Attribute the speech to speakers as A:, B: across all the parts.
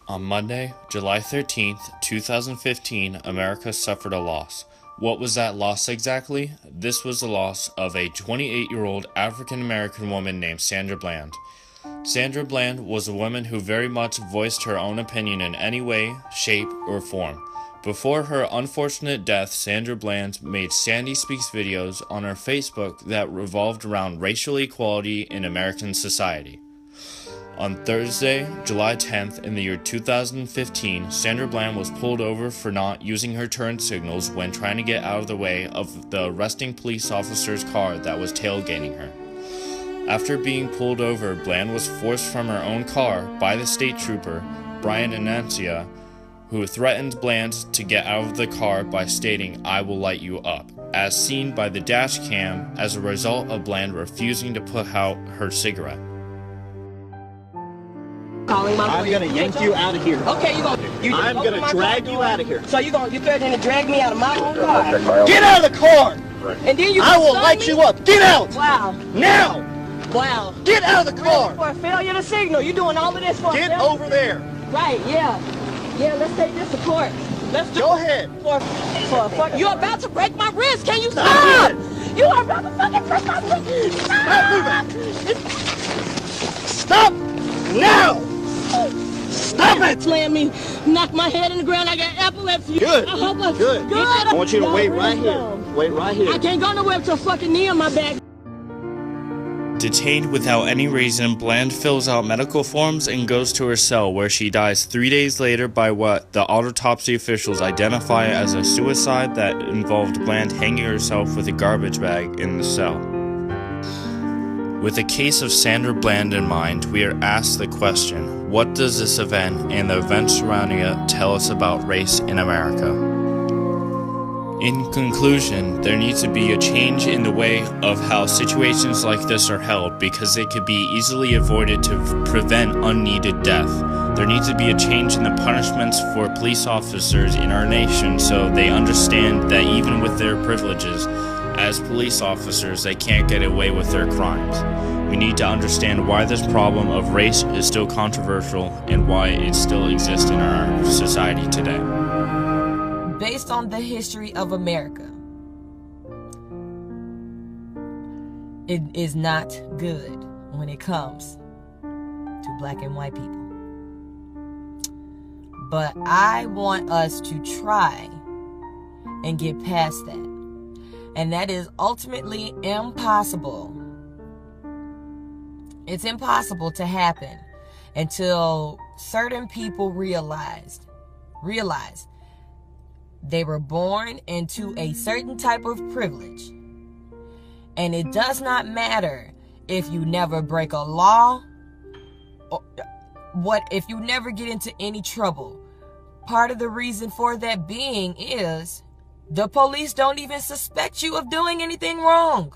A: On Monday, July 13th, 2015, America suffered a loss. What was that loss exactly? This was the loss of a 28-year-old African-American woman named Sandra Bland. Sandra Bland was a woman who very much voiced her own opinion in any way, shape, or form. Before her unfortunate death, Sandra Bland made Sandy Speaks videos on her Facebook that revolved around racial equality in American society. On Thursday, July 10th, in the year 2015, Sandra Bland was pulled over for not using her turn signals when trying to get out of the way of the arresting police officer's car that was tailgating her. After being pulled over, Bland was forced from her own car by the state trooper, Brian Anancia, who threatened Bland to get out of the car by stating, "I will light you up," as seen by the dash cam as a result of Bland refusing to put out her cigarette.
B: I'm gonna yank you out of here.
C: Okay,
B: I'm gonna drag you out of here.
C: So you threatening to drag me out of my own car?
B: Get out of the car!
C: And then
B: I will light you up. Get out!
C: Wow.
B: Now!
C: Wow.
B: Get out of the car!
C: For a failure to signal. You doing all of this for
B: Get over there.
C: Right, yeah. Yeah, let's take this to court. Let's do
B: Go ahead.
C: You're about to break my wrist. Can you
B: Stop
C: stop?
B: it.
C: You are about to fucking break my wrist.
B: Stop moving. Stop now! Stop it!
C: Slam me, knock my head in the ground. I got epilepsy.
B: Good.
C: Good.
B: I want you to wait right here. Wait right here.
C: I can't go nowhere with a fucking knee on my back.
A: Detained without any reason, Bland fills out medical forms and goes to her cell, where she dies 3 days later by what the autopsy officials identify as a suicide that involved Bland hanging herself with a garbage bag in the cell. With the case of Sandra Bland in mind, we are asked the question, what does this event and the events surrounding it tell us about race in America? In conclusion, there needs to be a change in the way of how situations like this are held, because it could be easily avoided to prevent unneeded death. There needs to be a change in the punishments for police officers in our nation so they understand that even with their privileges as police officers, they can't get away with their crimes. We need to understand why this problem of race is still controversial and why it still exists in our society today.
D: Based on the history of America, it is not good when it comes to black and white people. But I want us to try and get past that. And that is ultimately impossible. It's impossible to happen until certain people realize they were born into a certain type of privilege. And it does not matter if you never break a law or if you never get into any trouble. Part of the reason for that being is the police don't even suspect you of doing anything wrong.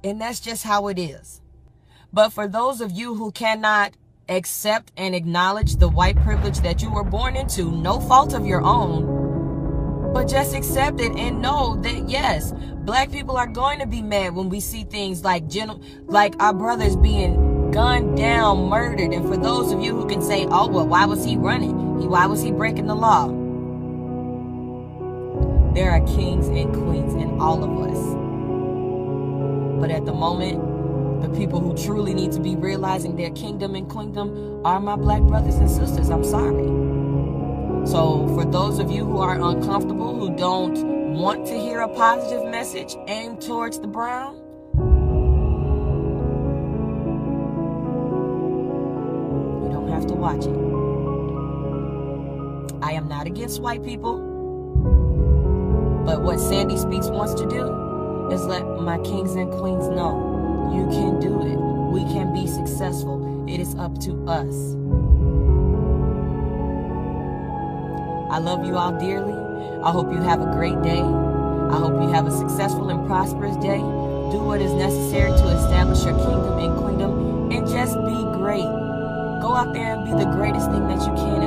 D: And that's just how it is. But for those of you who cannot accept and acknowledge the white privilege that you were born into, no fault of your own, but just accept it and know that yes, black people are going to be mad when we see things like our brothers being gunned down, murdered. And for those of you who can say, oh, well, why was he running? Why was he breaking the law? There are kings and queens in all of us. But at the moment, the people who truly need to be realizing their kingdom and queendom are my black brothers and sisters. I'm sorry. So for those of you who are uncomfortable, who don't want to hear a positive message aimed towards the brown, you don't have to watch it. I am not against white people, but what Sandy Speaks wants to do is let my kings and queens know you can do it. We can be successful. It is up to us. I love you all dearly. I hope you have a great day. I hope you have a successful and prosperous day. Do what is necessary to establish your kingdom and queendom and just be great. Go out there and be the greatest thing that you can